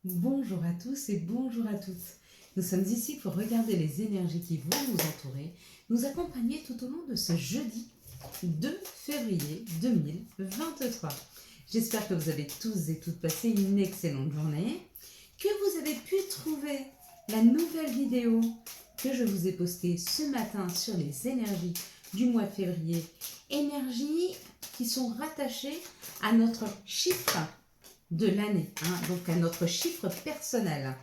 Bonjour à tous et bonjour à toutes. Nous sommes ici pour regarder les énergies qui vont nous entourer, nous accompagner tout au long de ce jeudi 2 février 2023. J'espère que vous avez tous et toutes passé une excellente journée, que vous avez pu trouver la nouvelle vidéo que je vous ai postée ce matin sur les énergies du mois de février, énergies qui sont rattachées à notre chiffre de l'année, donc à notre chiffre personnel.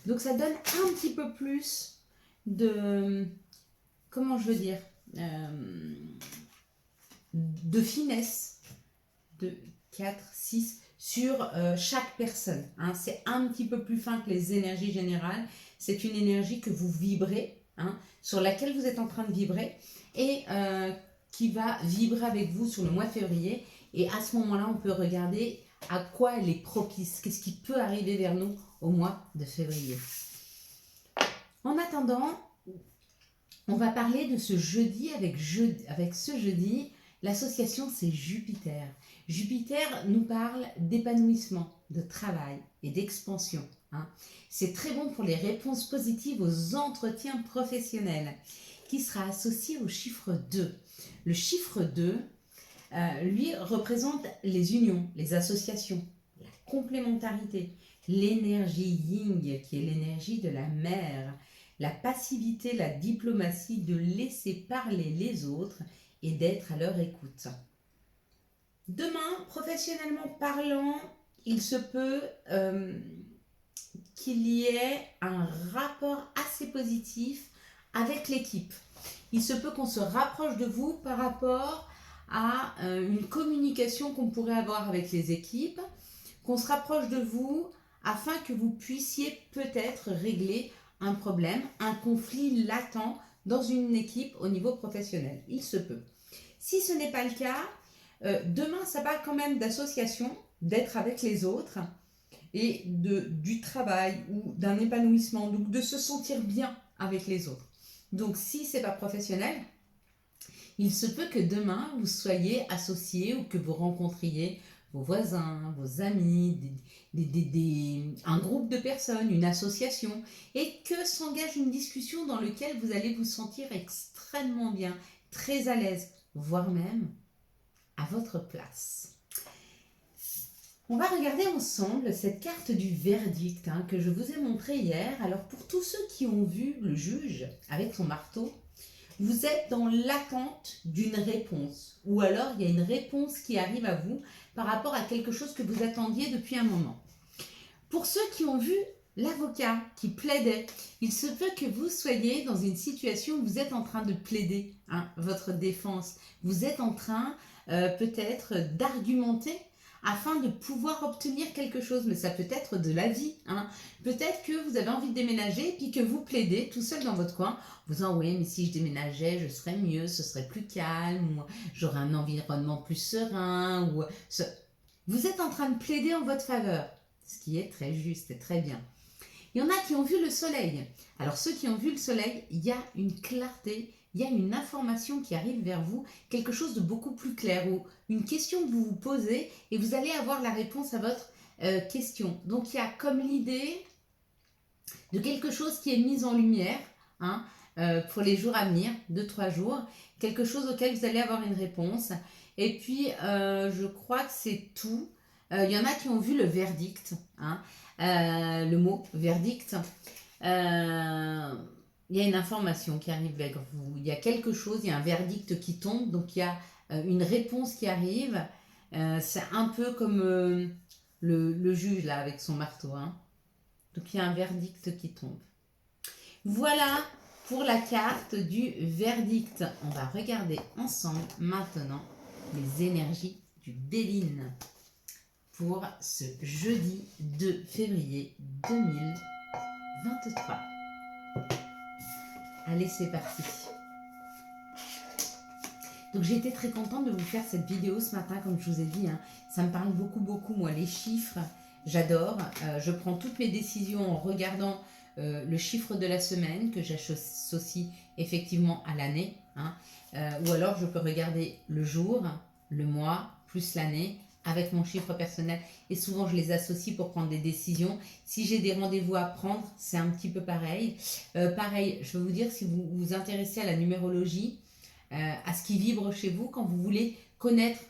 Donc ça donne un petit peu plus de, comment je veux dire, de finesse, de 4, 6 sur chaque personne. C'est un petit peu plus fin que les énergies générales. C'est une énergie que vous vibrez, sur laquelle vous êtes en train de vibrer et qui va vibrer avec vous sur le mois de février. Et à ce moment-là, on peut regarder à quoi elle est propice, qu'est-ce qui peut arriver vers nous au mois de février. En attendant, on va parler de ce jeudi avec ce jeudi, l'association c'est Jupiter. Jupiter nous parle d'épanouissement, de travail et d'expansion. C'est très bon pour les réponses positives aux entretiens professionnels, qui sera associé au chiffre 2. Le chiffre 2, lui représente les unions, les associations, la complémentarité, l'énergie yin qui est l'énergie de la mer, la passivité, la diplomatie, de laisser parler les autres et d'être à leur écoute. Demain, professionnellement parlant, il se peut qu'il y ait un rapport assez positif avec l'équipe. Il se peut qu'on se rapproche de vous par rapport à une communication qu'on pourrait avoir avec les équipes, qu'on se rapproche de vous afin que vous puissiez peut-être régler un problème, un conflit latent dans une équipe au niveau professionnel. Il se peut. Si ce n'est pas le cas, demain ça parle quand même d'association, d'être avec les autres et du travail ou d'un épanouissement, donc de se sentir bien avec les autres. Donc si ce n'est pas professionnel, il se peut que demain, vous soyez associés ou que vous rencontriez vos voisins, vos amis, un groupe de personnes, une association, et que s'engage une discussion dans laquelle vous allez vous sentir extrêmement bien, très à l'aise, voire même à votre place. On va regarder ensemble cette carte du verdict que je vous ai montrée hier. Alors pour tous ceux qui ont vu le juge avec son marteau, vous êtes dans l'attente d'une réponse, ou alors il y a une réponse qui arrive à vous par rapport à quelque chose que vous attendiez depuis un moment. Pour ceux qui ont vu l'avocat qui plaidait, il se peut que vous soyez dans une situation où vous êtes en train de plaider votre défense. Vous êtes en train peut-être d'argumenter afin de pouvoir obtenir quelque chose, mais ça peut être de la vie. Peut-être que vous avez envie de déménager et puis que vous plaidez tout seul dans votre coin, vous disant oui, mais si je déménageais, je serais mieux, ce serait plus calme, ou j'aurais un environnement plus serein. Vous êtes en train de plaider en votre faveur, ce qui est très juste et très bien. Il y en a qui ont vu le soleil. Alors ceux qui ont vu le soleil, il y a une clarté, il y a une information qui arrive vers vous, quelque chose de beaucoup plus clair, ou une question que vous vous posez et vous allez avoir la réponse à votre question. Donc il y a comme l'idée de quelque chose qui est mis en lumière pour les jours à venir, 2-3 jours, quelque chose auquel vous allez avoir une réponse. Et puis je crois que c'est tout. Il y en a qui ont vu le verdict, le mot verdict. Il y a une information qui arrive vers vous, il y a quelque chose, il y a un verdict qui tombe, donc il y a une réponse qui arrive. C'est un peu comme le juge là avec son marteau. Donc il y a un verdict qui tombe. Voilà pour la carte du verdict. On va regarder ensemble maintenant les énergies du Béline pour ce jeudi 2 février 2023. Allez, c'est parti. Donc j'ai été très contente de vous faire cette vidéo ce matin, comme je vous ai dit. Ça me parle beaucoup, moi, les chiffres, j'adore. Je prends toutes mes décisions en regardant le chiffre de la semaine, que j'associe effectivement à l'année. Ou alors je peux regarder le jour, le mois, plus l'année, avec mon chiffre personnel et souvent je les associe pour prendre des décisions. Si j'ai des rendez-vous à prendre, c'est un petit peu pareil. Pareil, je vais vous dire, si vous vous intéressez à la numérologie, à ce qui vibre chez vous, quand vous voulez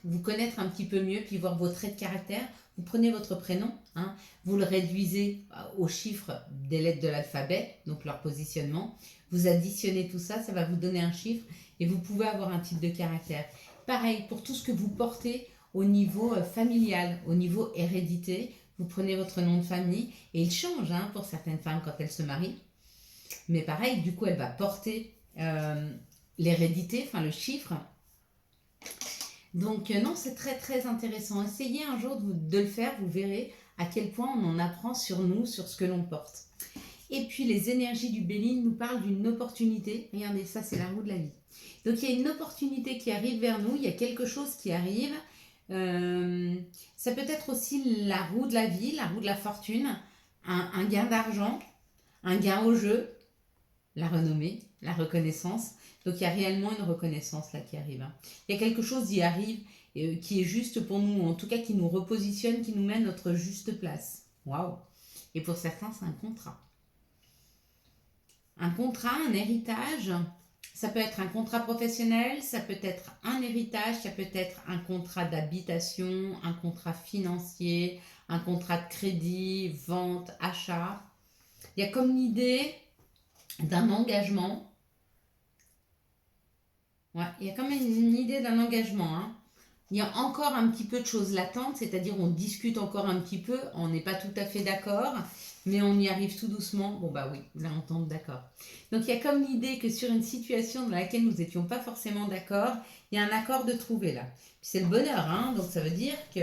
vous connaître un petit peu mieux, puis voir vos traits de caractère, vous prenez votre prénom, hein, vous le réduisez aux chiffres des lettres de l'alphabet, donc leur positionnement, vous additionnez tout ça, ça va vous donner un chiffre et vous pouvez avoir un type de caractère. Pareil, pour tout ce que vous portez au niveau familial, au niveau hérédité, vous prenez votre nom de famille et il change hein, pour certaines femmes quand elles se marient. Mais pareil, du coup, elle va porter l'hérédité, enfin le chiffre. Donc non, c'est très très intéressant. Essayez un jour de le faire, vous verrez à quel point on en apprend sur nous, sur ce que l'on porte. Et puis les énergies du Béline nous parlent d'une opportunité. Regardez, ça c'est la roue de la vie. Donc il y a une opportunité qui arrive vers nous, il y a quelque chose qui arrive. Ça peut être aussi la roue de la vie, la roue de la fortune, un gain d'argent, un gain au jeu, la renommée, la reconnaissance. Donc il y a réellement une reconnaissance là qui arrive. Il y a quelque chose qui arrive qui est juste pour nous, en tout cas qui nous repositionne, qui nous met à notre juste place. Waouh! Et pour certains, c'est un contrat. Un contrat, un héritage, ça peut être un contrat professionnel, ça peut être un héritage, ça peut être un contrat d'habitation, un contrat financier, un contrat de crédit, vente, achat. Il y a comme l'idée d'un engagement. Ouais, il y a quand même une idée d'un engagement. Hein. Il y a encore un petit peu de choses latentes, c'est-à-dire on discute encore un petit peu, on n'est pas tout à fait d'accord, mais on y arrive tout doucement. Bon bah oui, là on tombe d'accord. Donc il y a comme l'idée que sur une situation dans laquelle nous n'étions pas forcément d'accord, il y a un accord de trouver là. Puis c'est le bonheur, hein, donc ça veut dire que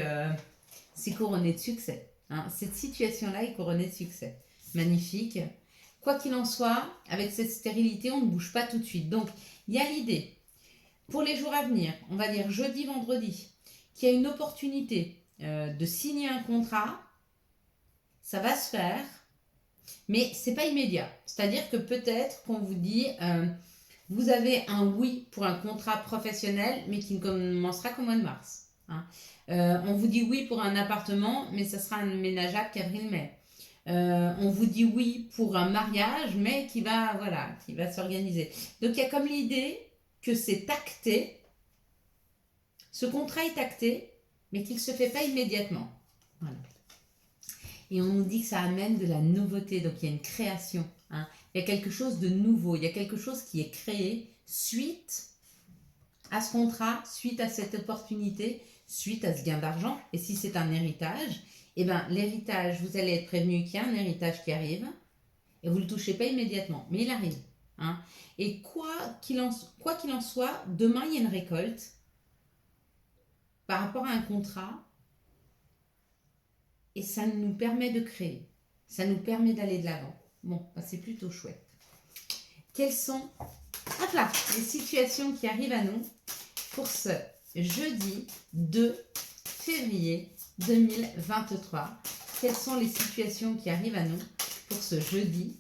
c'est couronné de succès. Hein. Cette situation-là est couronnée de succès. Magnifique. Quoi qu'il en soit, avec cette stérilité, on ne bouge pas tout de suite. Donc il y a l'idée. Pour les jours à venir, on va dire jeudi, vendredi, qu'il y a une opportunité de signer un contrat, ça va se faire, mais c'est pas immédiat. C'est-à-dire que peut-être qu'on vous dit, vous avez un oui pour un contrat professionnel, mais qui ne commencera qu'au mois de mars. Hein. On vous dit oui pour un appartement, mais ça sera un ménageable qu'avril-mai. On vous dit oui pour un mariage, mais qui va s'organiser. Donc il y a comme l'idée que c'est acté, ce contrat est acté, mais qu'il ne se fait pas immédiatement. Voilà. Et on nous dit que ça amène de la nouveauté, donc il y a une création. Hein. Il y a quelque chose de nouveau, il y a quelque chose qui est créé suite à ce contrat, suite à cette opportunité, suite à ce gain d'argent. Et si c'est un héritage, eh ben, l'héritage, vous allez être prévenu qu'il y a un héritage qui arrive, et vous ne le touchez pas immédiatement, mais il arrive. Hein. Et quoi qu'il en soit, demain il y a une récolte par rapport à un contrat et ça nous permet de créer, ça nous permet d'aller de l'avant. Bon, bah, c'est plutôt chouette. Quelles sont les situations qui arrivent à nous pour ce jeudi 2 février 2023? Quelles sont les situations qui arrivent à nous pour ce jeudi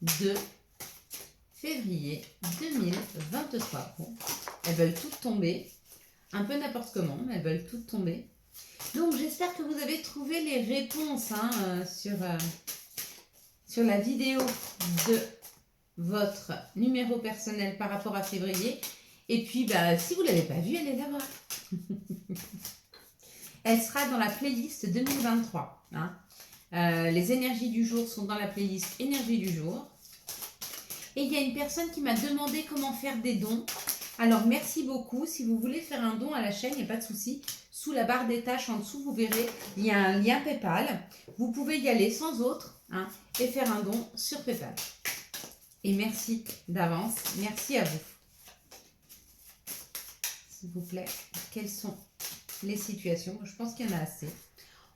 2 février 2023. Bon, elles veulent toutes tomber, un peu n'importe comment, mais elles veulent toutes tomber. Donc j'espère que vous avez trouvé les réponses hein, sur la vidéo de votre numéro personnel par rapport à février. Et puis bah, si vous ne l'avez pas vue, allez la voir. Elle sera dans la playlist 2023. Hein. Les énergies du jour sont dans la playlist énergie du jour. Et il y a une personne qui m'a demandé comment faire des dons. Alors merci beaucoup. Si vous voulez faire un don à la chaîne, il n'y a pas de souci. Sous la barre des tâches en dessous, vous verrez, il y a un lien PayPal. Vous pouvez y aller sans autre hein, et faire un don sur PayPal. Et merci d'avance. Merci à vous. S'il vous plaît, quelles sont les situations? Je pense qu'il y en a assez.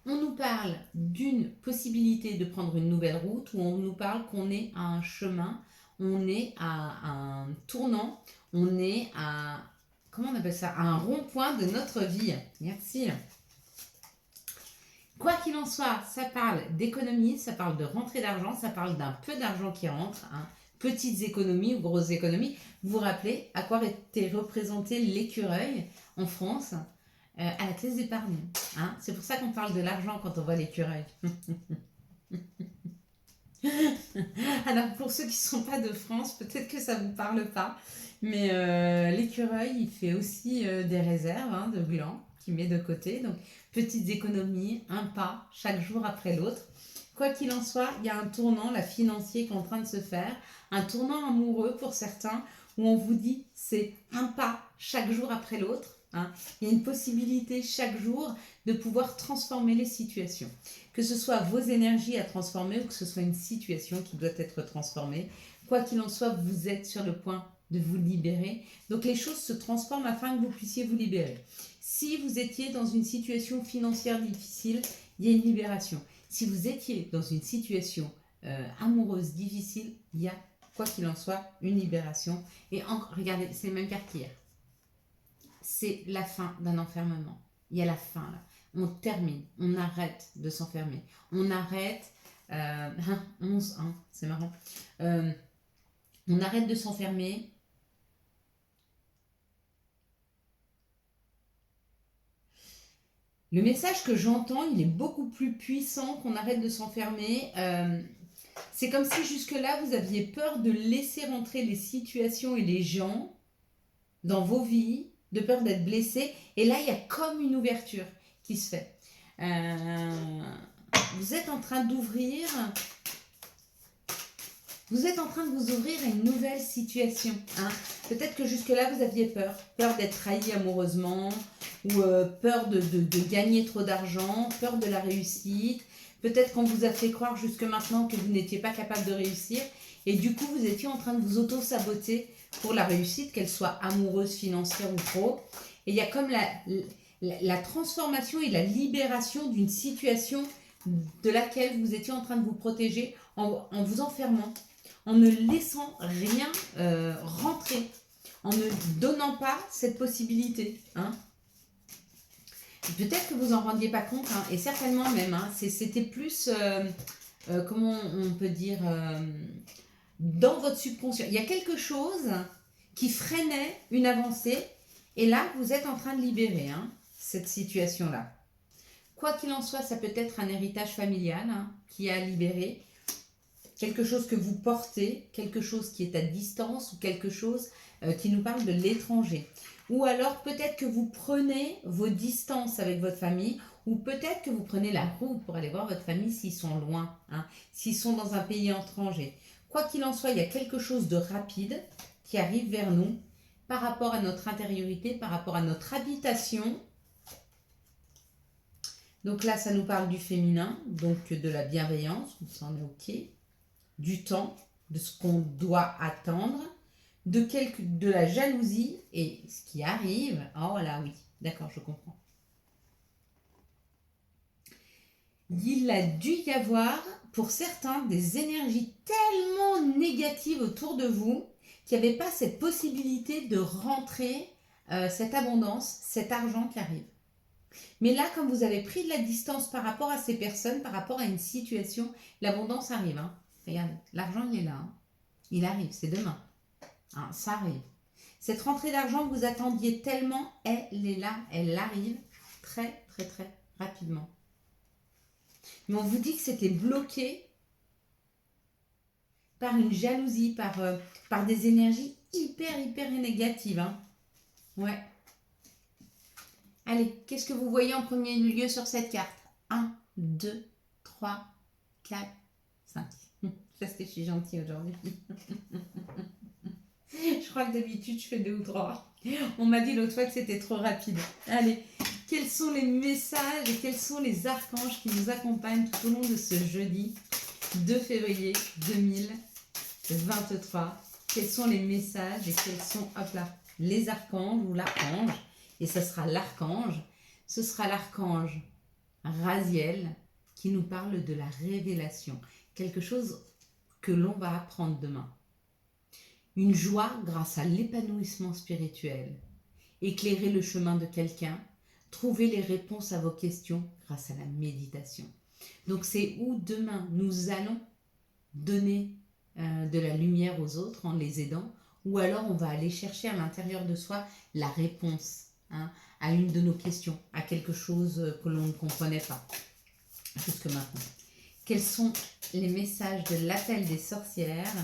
On nous parle d'une possibilité de prendre une nouvelle route ou on nous parle qu'on est à un chemin, on est à un tournant, on est à, comment on appelle ça, à un rond-point de notre vie. Merci. Quoi qu'il en soit, ça parle d'économie, ça parle de rentrée d'argent, ça parle d'un peu d'argent qui rentre, hein, petites économies ou grosses économies. Vous vous rappelez à quoi était représenté l'écureuil en France? à la caisse d'épargne. Hein. C'est pour ça qu'on parle de l'argent quand on voit l'écureuil. Alors pour ceux qui ne sont pas de France, peut-être que ça ne vous parle pas, mais l'écureuil, il fait aussi des réserves hein, de glands qu'il met de côté. Donc petites économies, un pas chaque jour après l'autre. Quoi qu'il en soit, il y a un tournant là, financier qui est en train de se faire, un tournant amoureux pour certains, où on vous dit c'est un pas chaque jour après l'autre. Hein. Il y a une possibilité chaque jour de pouvoir transformer les situations. Que ce soit vos énergies à transformer ou que ce soit une situation qui doit être transformée. Quoi qu'il en soit, vous êtes sur le point de vous libérer. Donc les choses se transforment afin que vous puissiez vous libérer. Si vous étiez dans une situation financière difficile, il y a une libération. Si vous étiez dans une situation amoureuse difficile, il y a, quoi qu'il en soit, une libération. Et regardez, c'est les mêmes cartes qu'hier. C'est la fin d'un enfermement. Il y a la fin là. On termine, on arrête de s'enfermer. On arrête, 11, hein, c'est marrant. On arrête de s'enfermer. Le message que j'entends, il est beaucoup plus puissant qu'on arrête de s'enfermer. C'est comme si jusque-là, vous aviez peur de laisser rentrer les situations et les gens dans vos vies, de peur d'être blessé. Et là, il y a comme une ouverture qui se fait. Vous êtes en train d'ouvrir... Vous êtes en train de vous ouvrir à une nouvelle situation. Hein. Peut-être que jusque-là, vous aviez peur. Peur d'être trahi amoureusement, ou peur de gagner trop d'argent, peur de la réussite. Peut-être qu'on vous a fait croire jusque maintenant que vous n'étiez pas capable de réussir. Et du coup, vous étiez en train de vous auto-saboter pour la réussite, qu'elle soit amoureuse, financière ou pro. Et il y a comme la transformation et la libération d'une situation de laquelle vous étiez en train de vous protéger en vous enfermant, en ne laissant rien rentrer, en ne donnant pas cette possibilité. Hein. Peut-être que vous en rendiez pas compte, hein, et certainement même, hein, c'était plus, comment on peut dire, dans votre subconscient. Il y a quelque chose qui freinait une avancée, et là, vous êtes en train de libérer hein, cette situation-là. Quoi qu'il en soit, ça peut être un héritage familial hein, qui a libéré, quelque chose que vous portez, quelque chose qui est à distance ou quelque chose qui nous parle de l'étranger. Ou alors peut-être que vous prenez vos distances avec votre famille ou peut-être que vous prenez la route pour aller voir votre famille s'ils sont loin, hein, s'ils sont dans un pays étranger. Quoi qu'il en soit, il y a quelque chose de rapide qui arrive vers nous par rapport à notre intériorité, par rapport à notre habitation. Donc là, ça nous parle du féminin, donc de la bienveillance, ça en est ok, du temps, de ce qu'on doit attendre, de la jalousie et ce qui arrive. Oh là oui, d'accord, je comprends. Il a dû y avoir, pour certains, des énergies tellement négatives autour de vous qu'il n'y avait pas cette possibilité de rentrer cette abondance, cet argent qui arrive. Mais là, comme vous avez pris de la distance par rapport à ces personnes, par rapport à une situation, l'abondance arrive. Hein. Regardez, l'argent, il est là. Hein. Il arrive, c'est demain. Hein, ça arrive. Cette rentrée d'argent que vous attendiez tellement, elle est là, elle arrive très, très, très rapidement. Mais on vous dit que c'était bloqué par une jalousie, par des énergies hyper, hyper négatives. Hein. Ouais. Allez, qu'est-ce que vous voyez en premier lieu sur cette carte? 1, 2, 3, 4, 5. Parce que je suis gentille aujourd'hui. Je crois que d'habitude, je fais 2 ou 3. On m'a dit l'autre fois que c'était trop rapide. Allez, quels sont les messages et quels sont les archanges qui nous accompagnent tout au long de ce jeudi 2 février 2023? Quels sont les messages et quels sont, hop là, les archanges ou l'archange? Et ce sera l'archange. Ce sera l'archange Raziel qui nous parle de la révélation. Quelque chose que l'on va apprendre demain. Une joie grâce à l'épanouissement spirituel. Éclairer le chemin de quelqu'un. Trouver les réponses à vos questions grâce à la méditation. Donc c'est où demain nous allons donner de la lumière aux autres en les aidant. Ou alors on va aller chercher à l'intérieur de soi la réponse hein, à une de nos questions, à quelque chose que l'on ne comprenait pas jusque maintenant. Quels sont les messages de l'appel des sorcières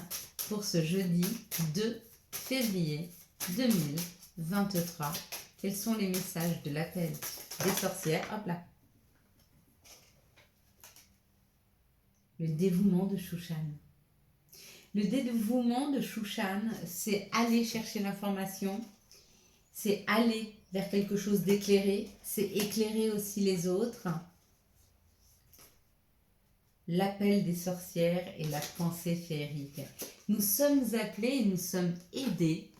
pour ce jeudi 2 février 2023? Quels sont les messages de l'appel des sorcières? Hop là. Le dévouement de Shushan. Le dévouement de Shushan, c'est aller chercher l'information, c'est aller vers quelque chose d'éclairé, c'est éclairer aussi les autres. L'appel des sorcières et la pensée féerique. Nous sommes appelés et nous sommes aidés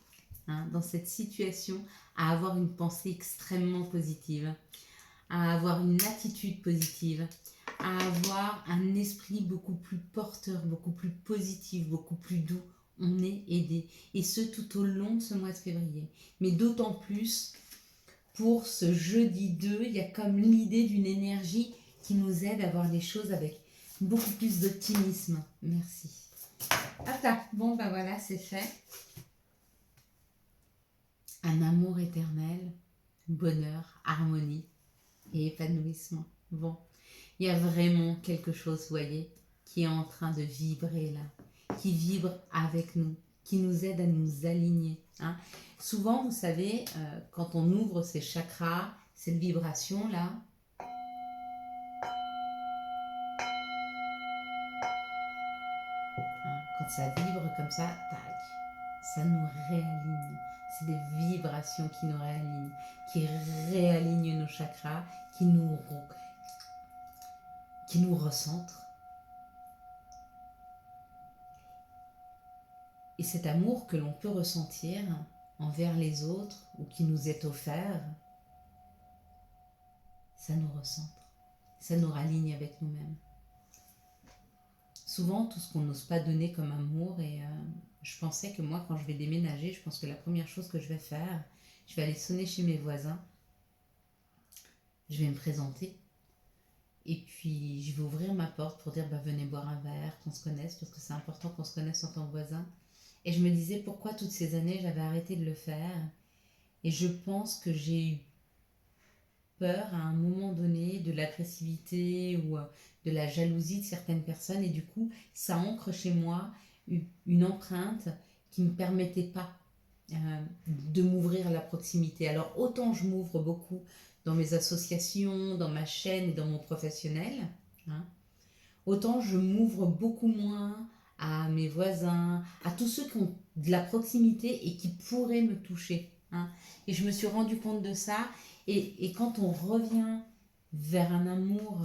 dans cette situation à avoir une pensée extrêmement positive, à avoir une attitude positive, à avoir un esprit beaucoup plus porteur, beaucoup plus positif, beaucoup plus doux. On est aidé. Et ce, tout au long de ce mois de février. Mais d'autant plus, pour ce jeudi 2, il y a comme l'idée d'une énergie qui nous aide à voir les choses avec beaucoup plus d'optimisme. Merci. Hop là. Bon, ben voilà, c'est fait. Un amour éternel, bonheur, harmonie et épanouissement. Bon. Il y a vraiment quelque chose, vous voyez, qui est en train de vibrer là, qui vibre avec nous, qui nous aide à nous aligner. Hein. Souvent, vous savez, quand on ouvre ces chakras, cette vibration là, quand ça vibre comme ça, tac, ça nous réaligne. C'est des vibrations qui nous réalignent, qui réalignent nos chakras, qui nous recentrent. Et cet amour que l'on peut ressentir envers les autres ou qui nous est offert, ça nous recentre, ça nous raligne avec nous-mêmes. Souvent, tout ce qu'on n'ose pas donner comme amour, et je pensais que moi, quand je vais déménager, je pense que la première chose que je vais faire, je vais aller sonner chez mes voisins, je vais me présenter, et puis je vais ouvrir ma porte pour dire, bah, venez boire un verre, qu'on se connaisse, parce que c'est important qu'on se connaisse en tant que voisin. Et je me disais pourquoi toutes ces années j'avais arrêté de le faire. Et je pense que j'ai eu peur à un moment donné de l'agressivité ou de la jalousie de certaines personnes. Et du coup, ça ancre chez moi une empreinte qui ne me permettait pas de m'ouvrir à la proximité. Alors autant je m'ouvre beaucoup dans mes associations, dans ma chaîne et dans mon professionnel, hein, autant je m'ouvre beaucoup moins à mes voisins, à tous ceux qui ont de la proximité et qui pourraient me toucher. Hein. Et je me suis rendu compte de ça. Et quand on revient vers un amour,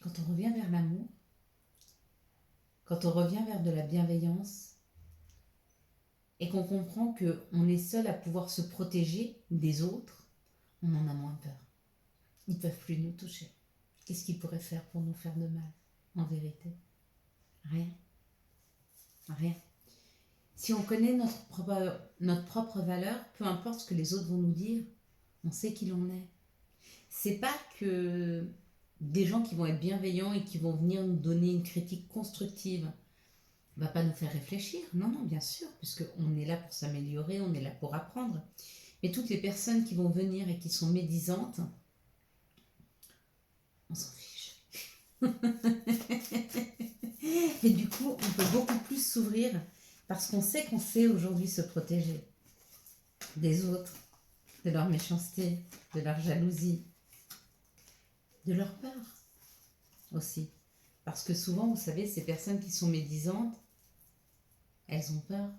quand on revient vers l'amour, quand on revient vers de la bienveillance, et qu'on comprend qu'on est seul à pouvoir se protéger des autres, on en a moins peur. Ils ne peuvent plus nous toucher. Qu'est-ce qu'ils pourraient faire pour nous faire de mal, en vérité? Rien. Rien. Si on connaît notre propre valeur, peu importe ce que les autres vont nous dire, on sait qui l'on est. C'est pas que des gens qui vont être bienveillants et qui vont venir nous donner une critique constructive va pas nous faire réfléchir. Non, non, bien sûr, puisqu'on est là pour s'améliorer, on est là pour apprendre. Mais toutes les personnes qui vont venir et qui sont médisantes, on s'en fiche. Et du coup, on peut beaucoup plus s'ouvrir parce qu'on sait aujourd'hui se protéger des autres, de leur méchanceté, de leur jalousie, de leur peur aussi. Parce que souvent, vous savez, ces personnes qui sont médisantes, elles ont peur.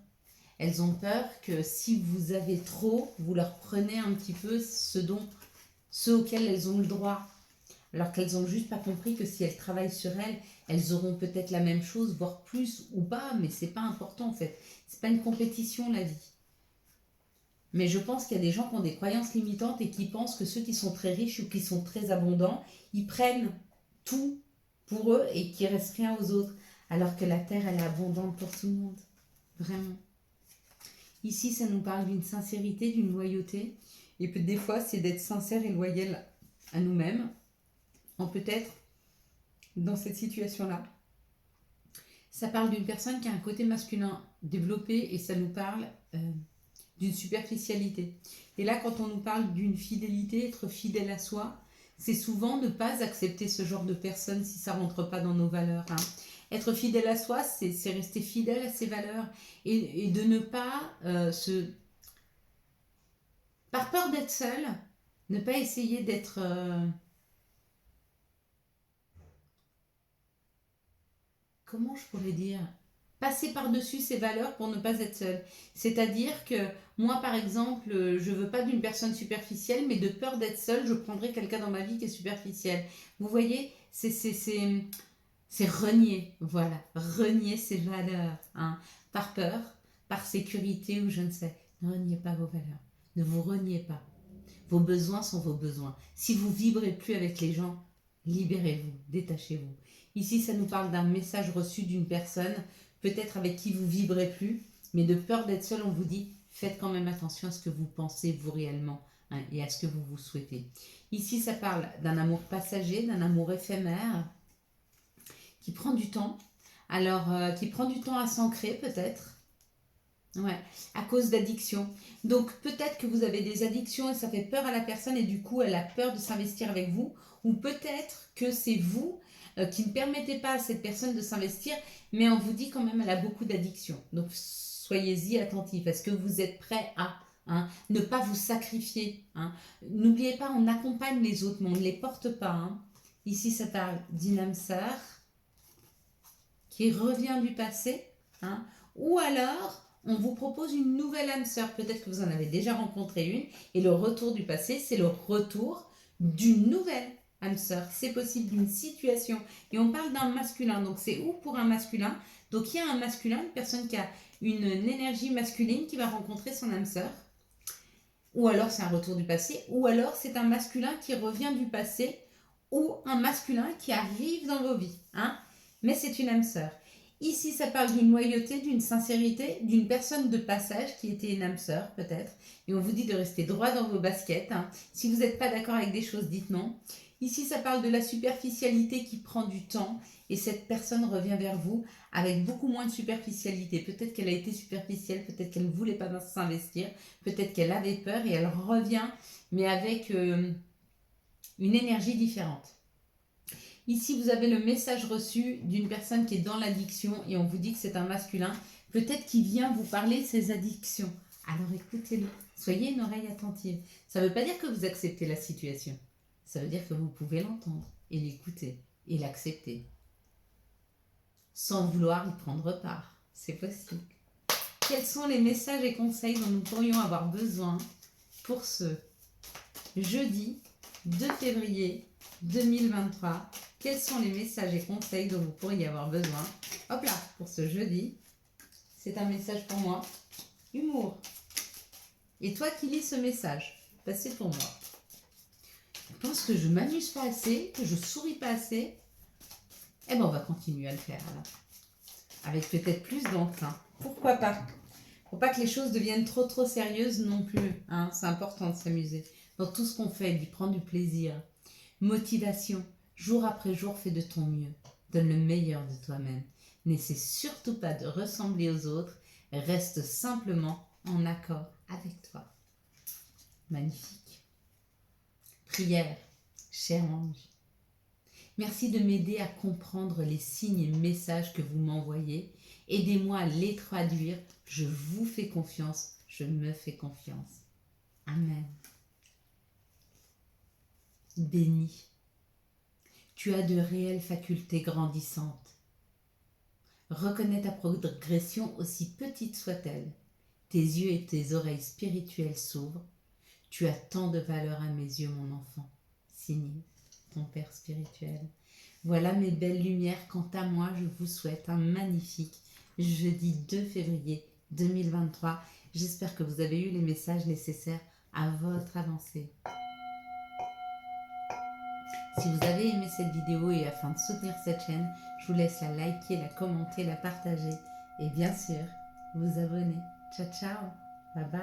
Elles ont peur que si vous avez trop, vous leur prenez un petit peu ce auquel elles ont le droit. Alors qu'elles n'ont juste pas compris que si elles travaillent sur elles, elles auront peut-être la même chose, voire plus ou pas, mais c'est pas important en fait. C'est pas une compétition la vie. Mais je pense qu'il y a des gens qui ont des croyances limitantes et qui pensent que ceux qui sont très riches ou qui sont très abondants, ils prennent tout pour eux et qu'il ne reste rien aux autres. Alors que la terre, elle est abondante pour tout le monde. Vraiment. Ici, ça nous parle d'une sincérité, d'une loyauté. Et puis des fois, c'est d'être sincère et loyal à nous-mêmes. Peut-être dans cette situation-là. Ça parle d'une personne qui a un côté masculin développé et ça nous parle d'une superficialité. Et là, quand on nous parle d'une fidélité, être fidèle à soi, c'est souvent ne pas accepter ce genre de personnes si ça ne rentre pas dans nos valeurs. Hein. Être fidèle à soi, c'est rester fidèle à ses valeurs et de ne pas par peur d'être seul, ne pas essayer d'être... comment je pourrais dire, passer par-dessus ses valeurs pour ne pas être seul. C'est-à-dire que moi, par exemple, je veux pas d'une personne superficielle, mais de peur d'être seule, je prendrai quelqu'un dans ma vie qui est superficiel. Vous voyez, c'est renier, voilà, renier ses valeurs, hein, par peur, par sécurité ou je ne sais. Ne reniez pas vos valeurs, ne vous reniez pas. Vos besoins sont vos besoins. Si vous vibrez plus avec les gens, libérez-vous, détachez-vous. Ici, ça nous parle d'un message reçu d'une personne, peut-être avec qui vous vibrez plus, mais de peur d'être seul, on vous dit, faites quand même attention à ce que vous pensez vous réellement, hein, et à ce que vous vous souhaitez. Ici, ça parle d'un amour passager, d'un amour éphémère, qui prend du temps. Alors, qui prend du temps à s'ancrer peut-être. Ouais, à cause d'addiction. Donc peut-être que vous avez des addictions et ça fait peur à la personne et du coup elle a peur de s'investir avec vous. Ou peut-être que c'est vous qui ne permettez pas à cette personne de s'investir, mais on vous dit quand même elle a beaucoup d'addictions. Donc soyez-y attentifs. Est-ce que vous êtes prêts à ne pas vous sacrifier, hein. N'oubliez pas, on accompagne les autres, mais on ne les porte pas. Hein. Ici ça parle d'une âme sœur qui revient du passé, hein, ou alors on vous propose une nouvelle âme sœur. Peut-être que vous en avez déjà rencontré une, et le retour du passé, c'est le retour d'une nouvelle âme sœur. C'est possible d'une situation. Et on parle d'un masculin, donc c'est où pour un masculin? Donc il y a un masculin, une personne qui a une énergie masculine qui va rencontrer son âme sœur. Ou alors c'est un retour du passé, ou alors c'est un masculin qui revient du passé, ou un masculin qui arrive dans vos vies. Hein, mais c'est une âme sœur. Ici, ça parle d'une loyauté, d'une sincérité, d'une personne de passage qui était une âme sœur, peut-être. Et on vous dit de rester droit dans vos baskets. Hein. Si vous n'êtes pas d'accord avec des choses, dites non. Ici, ça parle de la superficialité qui prend du temps. Et cette personne revient vers vous avec beaucoup moins de superficialité. Peut-être qu'elle a été superficielle, peut-être qu'elle ne voulait pas s'investir, peut-être qu'elle avait peur et elle revient, mais avec une énergie différente. Ici, vous avez le message reçu d'une personne qui est dans l'addiction et on vous dit que c'est un masculin. Peut-être qu'il vient vous parler de ses addictions. Alors écoutez-le. Soyez une oreille attentive. Ça ne veut pas dire que vous acceptez la situation. Ça veut dire que vous pouvez l'entendre et l'écouter et l'accepter. Sans vouloir y prendre part. C'est possible. Quels sont les messages et conseils dont nous pourrions avoir besoin pour ce jeudi 2 février 2023? Quels sont les messages et conseils dont vous pourriez avoir besoin? Hop là, pour ce jeudi, c'est un message pour moi. Humour. Et toi qui lis ce message, c'est pour moi. Je pense que je m'amuse pas assez, que je souris pas assez. Eh bien, on va continuer à le faire alors. Avec peut-être plus d'entrain. Pourquoi pas? Faut pas que les choses deviennent trop sérieuses non plus. Hein. C'est important de s'amuser. Dans tout ce qu'on fait, d'y prendre du plaisir. Motivation. Jour après jour, fais de ton mieux. Donne le meilleur de toi-même. N'essaie surtout pas de ressembler aux autres. Reste simplement en accord avec toi. Magnifique. Prière. Cher ange. Merci de m'aider à comprendre les signes et messages que vous m'envoyez. Aidez-moi à les traduire. Je vous fais confiance. Je me fais confiance. Amen. Béni. Tu as de réelles facultés grandissantes. Reconnais ta progression aussi petite soit-elle. Tes yeux et tes oreilles spirituelles s'ouvrent. Tu as tant de valeur à mes yeux, mon enfant. Signé, ton Père spirituel. Voilà mes belles lumières. Quant à moi, je vous souhaite un magnifique jeudi 2 février 2023. J'espère que vous avez eu les messages nécessaires à votre avancée. Si vous avez aimé cette vidéo et afin de soutenir cette chaîne, je vous laisse la liker, la commenter, la partager et bien sûr, vous abonner. Ciao, ciao. Bye bye.